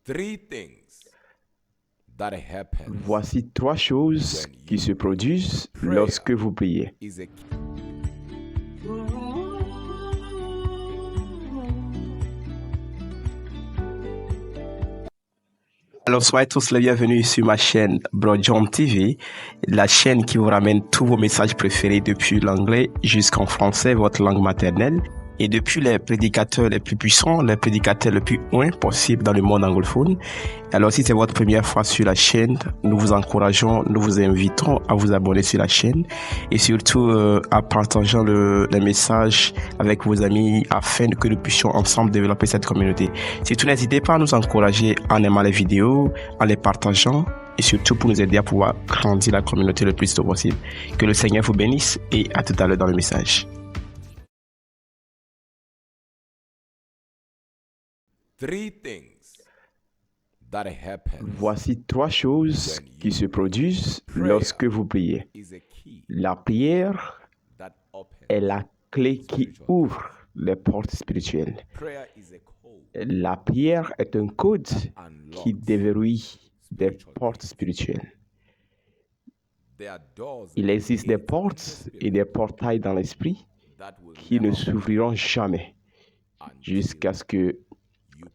Three things that happen Voici trois choses qui se produisent lorsque vous priez. is a key. Alors, soyez tous les bienvenus sur ma chaîne Broadjump TV, la chaîne qui vous ramène tous vos messages préférés depuis l'anglais jusqu'en français, votre langue maternelle, et depuis les prédicateurs les plus puissants, les prédicateurs les plus loin possible dans le monde anglophone. Alors, si c'est votre première fois sur la chaîne, nous vous encourageons, nous vous invitons à vous abonner sur la chaîne et surtout à partager les messages avec vos amis afin que nous puissions ensemble développer cette communauté. Surtout, n'hésitez pas à nous encourager en aimant les vidéos, en les partageant et surtout pour nous aider à pouvoir grandir la communauté le plus tôt possible. Que le Seigneur vous bénisse et à tout à l'heure dans le message. Three things that happen Voici trois choses qui se produisent lorsque vous priez. is a key La prière that opens. est la clé qui ouvre les portes spirituelles. Prayer is a code La prière est un code qui unlocks. déverrouille des portes spirituelles. There are doors Il and existe des gates portes et des portails dans l'esprit that will qui ne never s'ouvriront jamais until jusqu'à ce que you pray.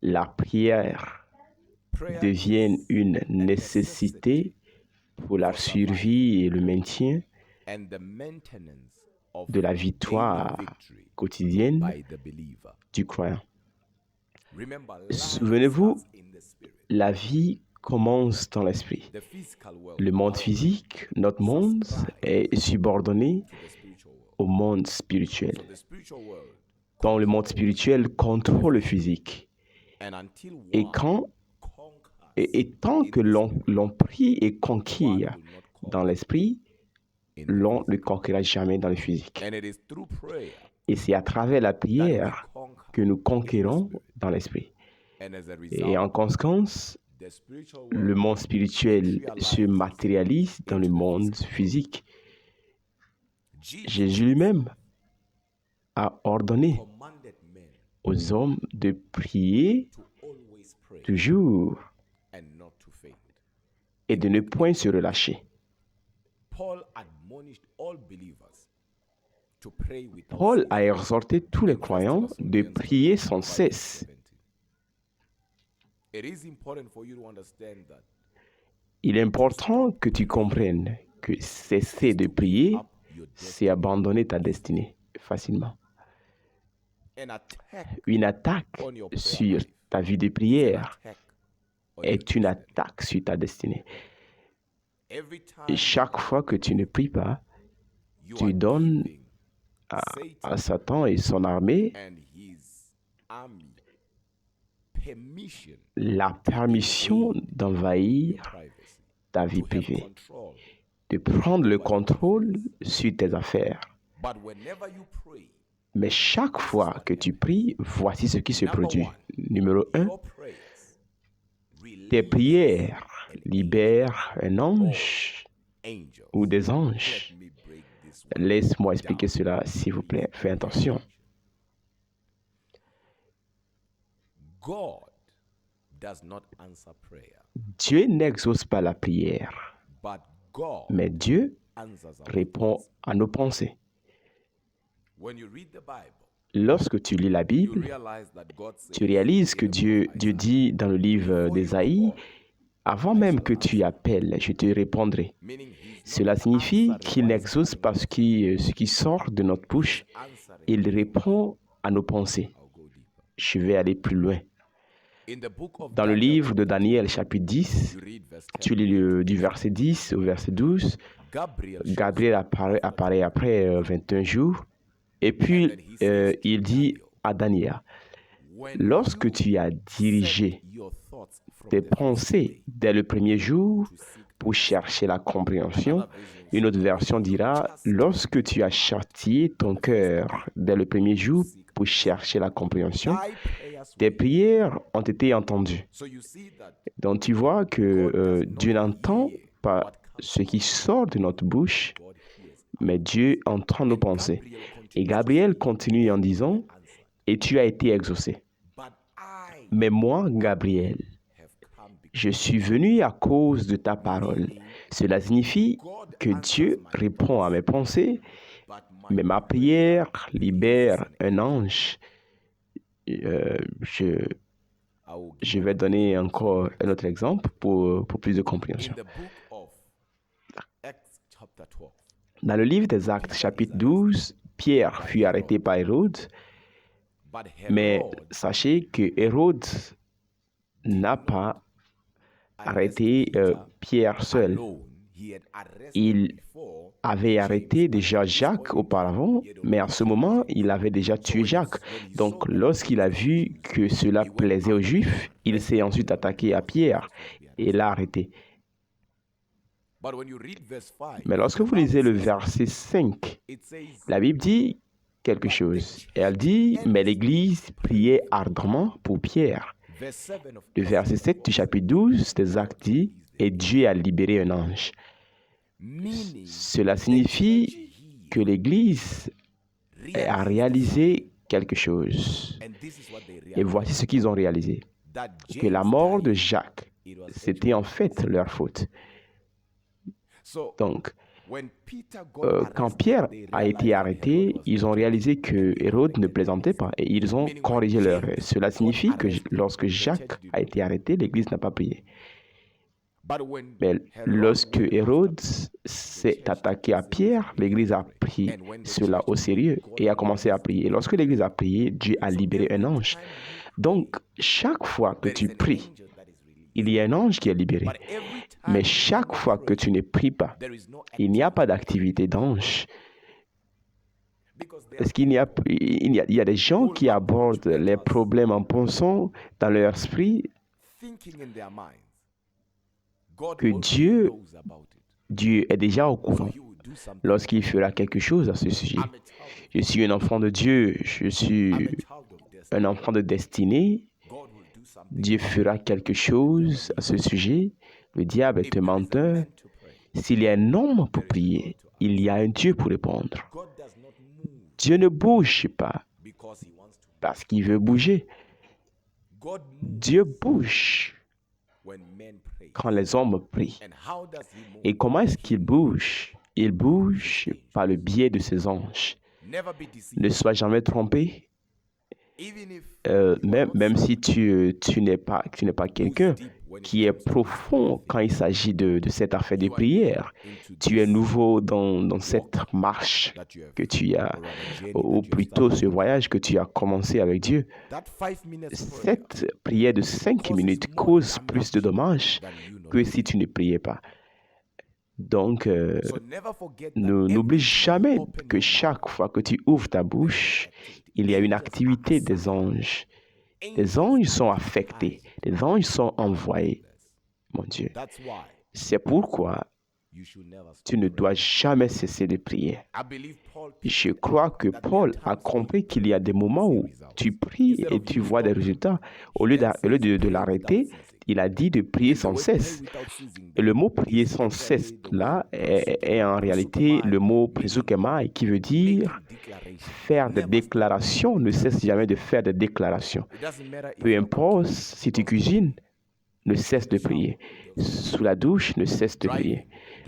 la prière Prayer devienne is une nécessité pour la survie et le maintien and the maintenance of de la daily victoire victory quotidienne by the believer. du croyant. Remember, life Souvenez-vous, starts in the spirit. la vie commence dans l'esprit. The physical world Le monde physique, notre monde, est subordonné to the spiritual world. au monde spirituel. So the spiritual world, Quand le monde spirituel contrôle le physique. and until Et one quand conquers et tant que l'on prie et conquiert will not conquer dans l'esprit, in l'on ne conquérera jamais dans le physique. And it is through prayer Et c'est à travers la that we prière conquer. que nous conquérons dans l'esprit. And as a Et result, en conséquence, the spiritual le world monde spirituel se matérialise dans le monde physique. Jesus Jésus lui-même a ordonné commanded men aux hommes de prier to always pray toujours and not to faint. et de ne point se relâcher. Paul admonished all believers to pray without Paul ceasing. a exhorté tous les croyants de prier sans cesse. It is important for you to understand that Il est important que tu comprennes que cesser de prier, up your destiny. c'est abandonner ta destinée facilement. An attack Une attaque on your prayer sur life, ta vie de prière attack on your est une destiny. attaque sur ta destinée. Every time Et chaque fois que tu ne pries pas, you tu are donnes giving à Satan et son armée and his army permission la permission d'envahir privacy ta vie to have privée, control. de prendre le contrôle sur tes affaires. But whenever you pray, Mais chaque fois que tu pries, voici ce qui se produit. Numéro 1, your prayers tes release prières libèrent un ange angels. ou des anges. Let me break this one. Laisse-moi expliquer cela, s'il vous plaît. Fais attention. God does not answer prayer, Dieu n'exauce pas la prière, but God mais Dieu answers our répond prayers. à nos pensées. When you read the Bible, Lorsque tu lis la you Bible, realize that God says tu réalises que in the book Dieu of Isaiah, dit dans le livre d'Ésaïe, avant même que tu appelles, je te répondrai. meaning he's Cela not signifie answering qu'il what is n'exauce pas ce qui sort de notre bouche, answering. il répond à nos pensées. I'll go deeper. Je vais aller plus loin. In the book of Dans le Daniel, livre de Daniel, chapitre 10, you read verse 10. tu lis du verset 10 au verset 12, Gabriel, Gabriel apparaît après 21 jours, et puis il dit à Daniel, when lorsque you tu as dirigé set your thoughts from tes the first pensées day dès le premier jour to seek pour chercher la compréhension, another vision, une autre version dira, lorsque tu as châtié ton cœur dès le premier jour pour chercher la compréhension, thy prayers tes were- prières ont été entendues. So you see that Donc tu vois que Dieu n'entend pas ce qui sort de notre bouche, God hears. mais Dieu entend nos pensées. Gabriel Et continues Gabriel continue en disant, answer. et tu as été exaucé. But I Mais moi, Gabriel, have come because je suis venu à cause de ta parole. Cela signifie que Dieu répond à mes pensées, but my mais ma prière libère un ange. Je I will give Je vais donner encore un autre exemple pour plus de in compréhension. the book of Acts chapter 12. Dans le livre des Actes, chapitre 12, Pierre fut arrêté par Hérode, But mais Herod sachez que Hérode n'a pas arrêté Pierre seul. alone, he had arrested Il before avait arrêté déjà Jacques auparavant, mais à ce moment, il avait déjà tué Jacques. Donc, lorsqu'il a vu que cela plaisait aux Juifs, il s'est ensuite attaqué à Pierre et l'a arrêté. But when you read verse 5, Mais lorsque vous lisez le verset 5, it says, la Bible dit quelque chose. Elle dit, mais l'Église priait ardemment pour Pierre. verse 7 of Le verset 7 du chapitre 12 des Actes dit, et Dieu a libéré un ange. meaning Cela signifie que l'Église a réalisé quelque chose. and this is what they Et realized, voici ce qu'ils ont réalisé. that Que la James mort de died, Jacques, it was c'était en fait leur faute. so Donc, when Peter got quand arrested, Pierre they a été realized arrêté, ils ont réalisé que Hérode ne plaisantait pas et ils ont corrigé leur erreur. Cela signifie que lorsque Jacques a été arrêté, l'Église n'a pas prié. but when Mais Herod lorsque went Hérode s'est attaqué à Pierre, l'Église a pris cela au sérieux et a commencé à prier. Et lorsque l'Église a prié, Dieu a libéré un ange. Donc, chaque fois que tu pries, il y a un ange qui est libéré. but every time Mais chaque fois que tu ne pries pas, there is no il n'y a pas d'activité d'ange. because there Parce qu'il y a des gens qui abordent les problèmes en pensant dans leur esprit thinking in their minds, God que already Dieu, knows about it. Dieu est déjà au So courant he will do something. lorsqu'il fera quelque chose à ce sujet. I'm a child. Je suis un enfant de Dieu, je suis I'm a child of destiny. un enfant de destinée. God will do something. Dieu fera quelque chose à ce sujet. Le diable est un menteur. Man to pray. S'il y a un homme pour prier, il y a un Dieu pour répondre. God does not move Dieu ne bouge pas because he wants to. parce qu'il veut bouger. God moves Dieu bouge when men pray. quand les hommes prient. And how does he move? Et comment est-ce qu'il bouge? Il bouge par le biais de ses anges. Never be deceived. Ne sois jamais trompé, Even if même si tu n'es pas quelqu'un qui est profond quand il s'agit de cette affaire de prière. Tu es nouveau dans cette marche that you have que tu as, or rather journey ou that you have plutôt ce voyage que tu as commencé avec Dieu. that 5 minutes prayer Cette prière de 5 minutes cause plus de dommages than you know. que si tu ne priais pas. Donc, So never forget that n'oublie every jamais time you open que your chaque fois que tu ouvres ta bouche, il y a une activité des anges. Les anges sont affectés, les anges sont envoyés, mon Dieu. That's why C'est pourquoi you should never stop. tu ne dois jamais cesser de prier. I believe Paul Je crois que Paul a compris qu'il y a des moments où tu pries et tu vois des résultats. Au lieu de l'arrêter, il a dit de prier sans cesse. Et le mot prier sans cesse, là, est en réalité le mot présukemai, qui veut dire faire des déclarations. Ne cesse jamais de faire des déclarations. Peu importe si tu cuisines, ne cesse de prier. Sous la douche, ne cesse de prier.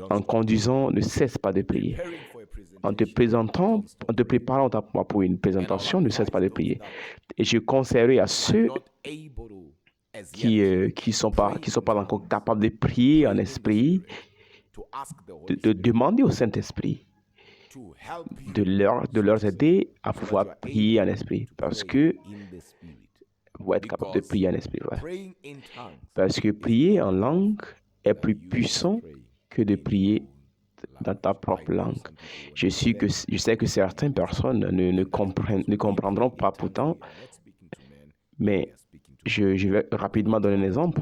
En conduisant, ne cesse pas de prier. En te présentant, en te préparant pour une présentation, ne cesse pas de prier. Et je conseillerais à ceux qui sont pas encore capables de prier en esprit, de demander au Saint-Esprit de leur aider à pouvoir prier en esprit. Parce que vous êtes capable de prier en esprit. Ouais. Parce que prier en langue est plus puissant que de prier dans ta propre langue. Je sais que certaines personnes ne comprendront pas pourtant, mais je vais rapidement donner un exemple.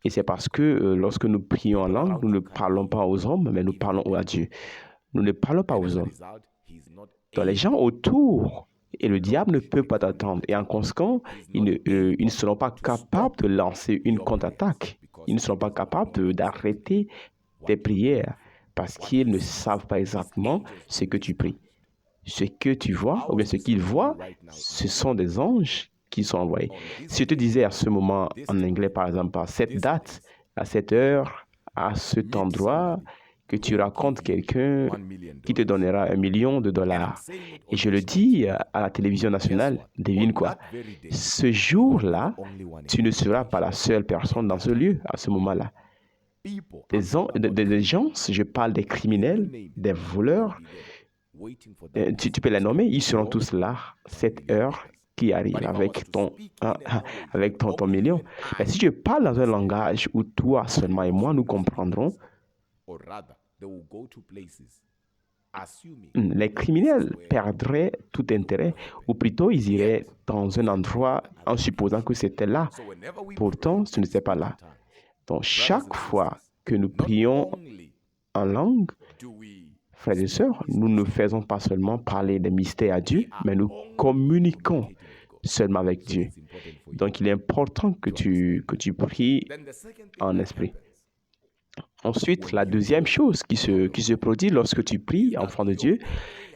Et c'est parce que lorsque nous prions en langue, nous ne parlons pas aux hommes, mais nous parlons à Dieu. Nous ne parlons pas aux hommes. Donc les gens autour, et le diable ne peut pas t'attendre. Et en conséquence, ils ne seront pas capables de lancer une contre-attaque. Ils ne seront pas capables d'arrêter tes prières parce qu'ils ne savent pas exactement ce que tu pries. Ce que tu vois, ou bien ce qu'ils voient, ce sont des anges qui sont envoyés. Si je te disais à ce moment en anglais, par exemple, à cette date, à cette heure, à cet endroit, que tu racontes quelqu'un qui te donnera $1 million, et je le dis à la télévision nationale, devine quoi? Ce jour-là, tu ne seras pas la seule personne dans ce lieu à ce moment-là. Des gens, je parle des criminels, des voleurs, tu peux les nommer, ils seront tous là, cette heure qui arrive avec ton million. Mais si je parle dans un langage où toi seulement et moi nous comprendrons, les criminels perdraient tout intérêt, ou plutôt ils iraient dans un endroit en supposant que c'était là. Pourtant, ce n'était pas là. Donc, chaque fois que nous prions en langue, frères et sœurs, nous ne faisons pas seulement parler des mystères à Dieu, mais nous communiquons seulement avec Dieu. Donc, il est important que tu pries en esprit. Ensuite, la deuxième chose qui se produit lorsque tu pries, enfant de Dieu,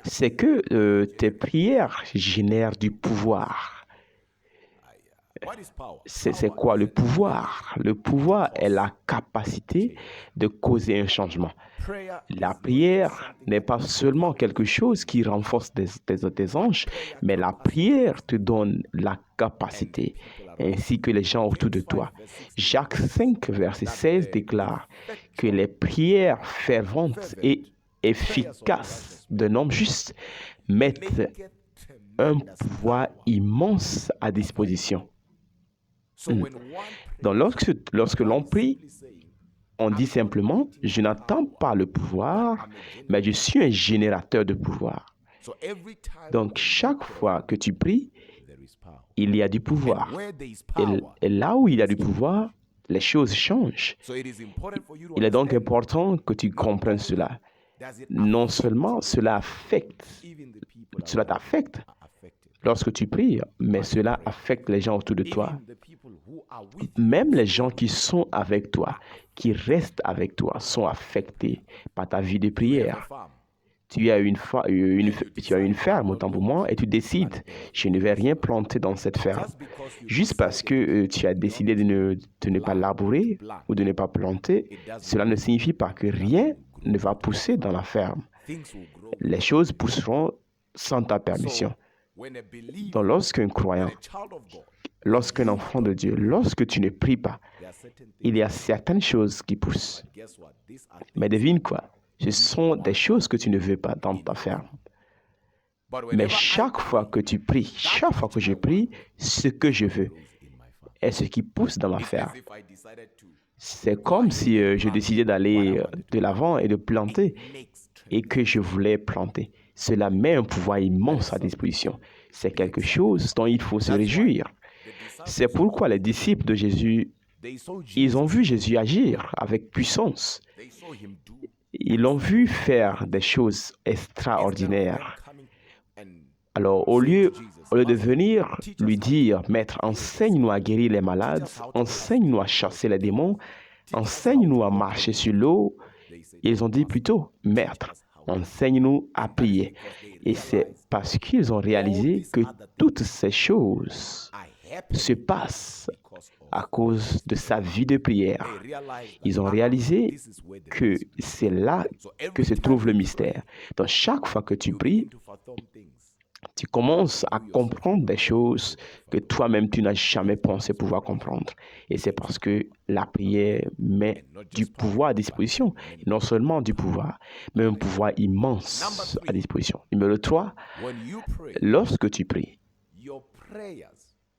c'est que tes prières génèrent du pouvoir. C'est quoi le pouvoir? Le pouvoir est la capacité de causer un changement. La prière n'est pas seulement quelque chose qui renforce tes anges, mais la prière te donne la capacité, ainsi que les gens autour de toi. Jacques 5, verset 16 déclare que les prières ferventes et efficaces d'un homme juste mettent un pouvoir immense à disposition. Donc, lorsque l'on prie, on dit simplement, je n'attends pas le pouvoir, mais je suis un générateur de pouvoir. Donc, chaque fois que tu pries, il y a du pouvoir. Et là où il y a du pouvoir, les choses changent. Il est donc important que tu comprennes cela. Non seulement cela t'affecte lorsque tu pries, mais cela affecte les gens autour de toi. Même les gens qui sont avec toi, qui restent avec toi, sont affectés par ta vie de prière. Tu as une ferme, autant pour moi, et tu décides, je ne vais rien planter dans cette ferme. Juste parce que tu as décidé de ne pas labourer ou de ne pas planter, cela ne signifie pas que rien ne va pousser dans la ferme. Les choses pousseront sans ta permission. Donc, lorsqu'un croyant, lorsqu'un enfant de Dieu, lorsque tu ne pries pas, il y a certaines choses qui poussent. Mais devine quoi? Ce sont des choses que tu ne veux pas dans ta ferme. Mais chaque fois que tu pries, chaque fois que je prie, ce que je veux est ce qui pousse dans ma ferme. C'est comme si je décidais d'aller de l'avant et de planter et que je voulais planter. Cela met un pouvoir immense à disposition. C'est quelque chose dont il faut se réjouir. C'est pourquoi les disciples de Jésus, ils ont vu Jésus agir avec puissance. Ils l'ont vu faire des choses extraordinaires. Alors, au lieu de venir lui dire, « Maître, enseigne-nous à guérir les malades, enseigne-nous à chasser les démons, enseigne-nous à marcher sur l'eau », ils ont dit plutôt, « Maître, enseigne-nous à prier. » Et c'est parce qu'ils ont réalisé que toutes ces choses se passent à cause de sa vie de prière. Ils ont réalisé que c'est là que se trouve le mystère. Donc, chaque fois que tu pries, tu commences à comprendre des choses que toi-même tu n'as jamais pensé pouvoir comprendre. Et c'est parce que la prière met du pouvoir à disposition. Et non seulement du pouvoir, mais un pouvoir immense à disposition. Numéro 3, lorsque tu pries,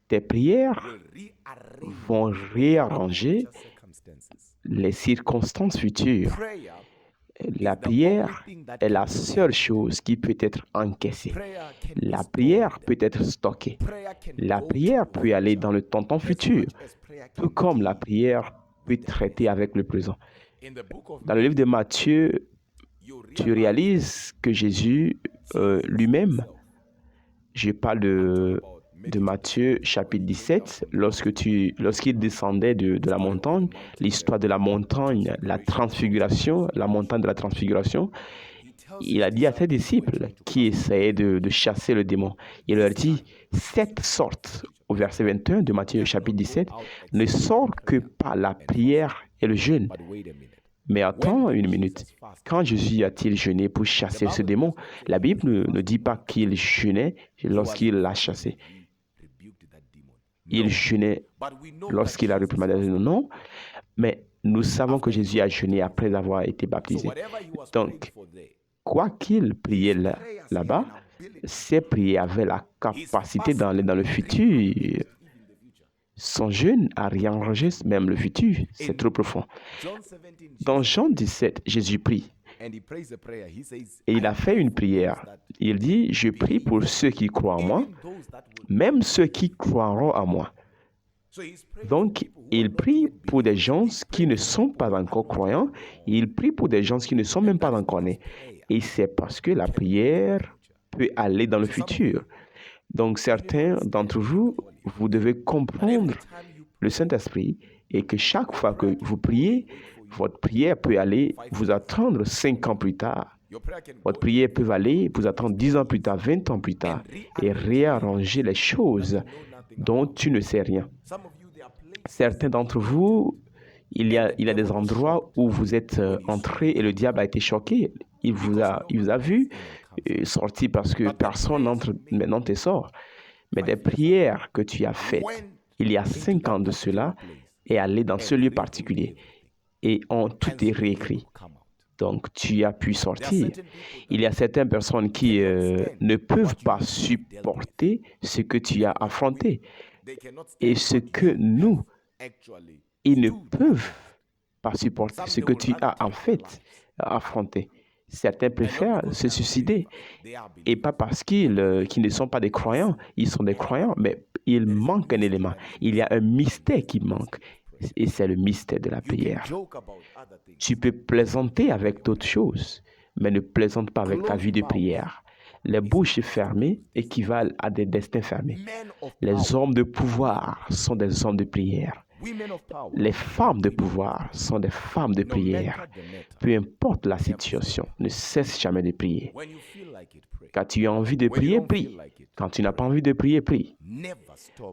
tes prières vont réarranger les circonstances futures. La prière est la seule chose qui peut être encaissée. La prière peut être stockée. La prière peut aller dans le temps futur, tout comme la prière peut traiter avec le présent. Dans le livre de Matthieu, tu réalises que Jésus lui-même, je parle de Matthieu chapitre 17, lorsqu'il descendait de la montagne, l'histoire de la montagne, la montagne de la transfiguration, il a dit à ses disciples qui essayaient de chasser le démon, il leur dit, 7 sortes au verset 21 de Matthieu chapitre 17, ne sort que par la prière et le jeûne. But wait a minute. Mais attends une minute. Quand Jésus a-t-il jeûné pour chasser ce démon? La Bible ne dit pas qu'il jeûnait lorsqu'il l'a chassé. Il jeûnait lorsqu'il a réprimandé le démon. Non, mais nous savons que Jésus a jeûné après avoir été baptisé. Donc, quoi qu'il priait là-bas, ses prières avaient la capacité dans le futur. Son jeûne a réarrangé même le futur. C'est trop profond. Dans Jean 17, Jésus prie. Et il a fait une prière. Il dit, je prie pour ceux qui croient en moi, même ceux qui croiront en moi. Donc, il prie pour des gens qui ne sont pas encore croyants. Il prie pour des gens qui ne sont même pas encore nés. Et c'est parce que la prière peut aller dans le futur. Donc, certains d'entre vous, vous devez comprendre le Saint-Esprit et que chaque fois que vous priez, votre prière peut aller vous attendre 5 ans plus tard. Votre prière peut aller vous attendre 10 ans plus tard, 20 ans plus tard et réarranger les choses dont tu ne sais rien. Certains d'entre vous, il y a des endroits où vous êtes entrés et le diable a été choqué. Il vous a vu sortir parce que personne n'entre maintenant te sort. Mais des prières que tu as faites il y a 5 ans de cela est allé dans ce lieu particulier et tout est réécrit. Donc, tu as pu sortir. Il y a certaines personnes qui ne peuvent pas supporter ce que tu as affronté. Et ce que nous, ils ne peuvent pas supporter ce que tu as en fait affronté. Certains préfèrent se suicider. Et pas parce qu'ils ne sont pas des croyants. Ils sont des croyants, mais il manque un élément. Il y a un mystère qui manque. Et c'est le mystère de la prière. Tu peux plaisanter avec d'autres choses, mais ne plaisante pas avec ta vie de prière. Les bouches fermées équivalent à des destins fermés. Les hommes de pouvoir sont des hommes de prière. Les femmes de pouvoir sont des femmes de prière. Peu importe la situation, ne cesse jamais de prier. Quand tu as envie de prier, prie. Quand tu n'as pas envie de prier, prie.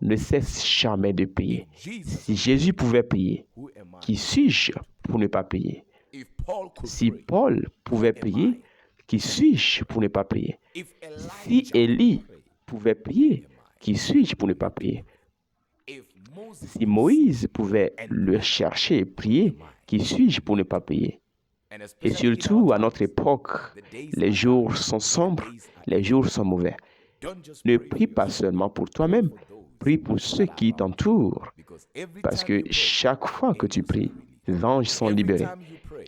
Ne cesse jamais de prier. Si Jésus pouvait prier, qui suis-je pour ne pas prier? Si Paul pouvait prier, qui suis-je pour ne pas prier? Si Élie pouvait prier, qui suis-je pour ne pas prier? Si Moïse pouvait le chercher et prier, qui suis-je pour ne pas prier? Et surtout, à notre époque, les jours sont sombres, les jours sont mauvais. Ne prie pas seulement pour toi-même, prie pour ceux qui t'entourent. Parce que chaque fois que tu pries, les anges sont libérés.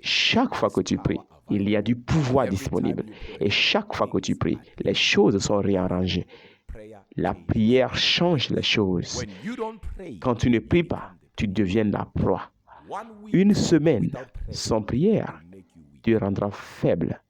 Chaque fois que tu pries, il y a du pouvoir disponible. Et chaque fois que tu pries, les choses sont réarrangées. La prière change les choses. Quand tu ne pries pas, tu deviens la proie. Une semaine sans prière te rendra faible.